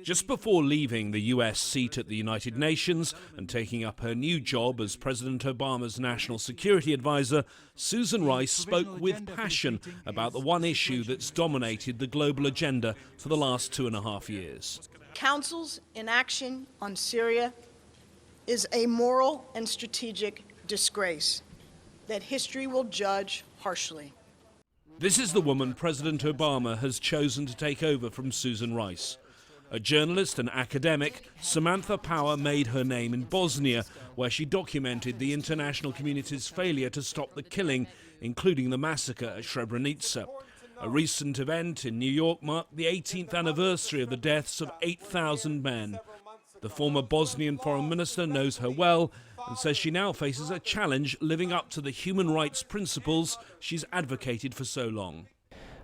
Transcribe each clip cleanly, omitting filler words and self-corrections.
Just before leaving the US seat at the United Nations and taking up her new job as President Obama's national security advisor, Susan Rice spoke with passion about the one issue that's dominated the global agenda for the last 2.5 years. Council's inaction on Syria is a moral and strategic disgrace that history will judge harshly. This is the woman President Obama has chosen to take over from Susan Rice. A journalist and academic, Samantha Power made her name in Bosnia, where she documented the international community's failure to stop the killing, including the massacre at Srebrenica. A recent event in New York marked the 18th anniversary of the deaths of 8,000 men. The former Bosnian foreign minister knows her well and says she now faces a challenge living up to the human rights principles she's advocated for so long.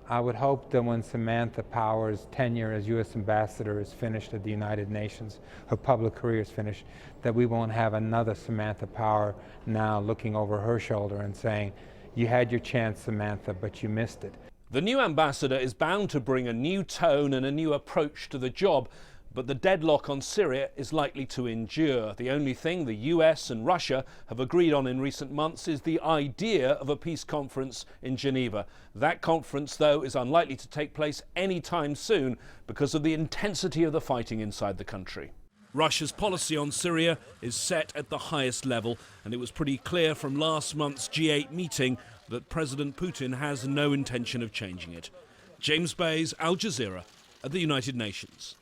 I would hope that when Samantha Power's tenure as U.S. ambassador is finished at the United Nations, her public career is finished, that we won't have another Samantha Power now looking over her shoulder and saying, "You had your chance, Samantha, but you missed it." The new ambassador is bound to bring a new tone and a new approach to the job, but the deadlock on Syria is likely to endure. The only thing the US and Russia have agreed on in recent months is the idea of a peace conference in Geneva. That conference, though, is unlikely to take place anytime soon because of the intensity of the fighting inside the country. Russia's policy on Syria is set at the highest level, and it was pretty clear from last month's G8 meeting that President Putin has no intention of changing it. James Bays, Al Jazeera, at the United Nations.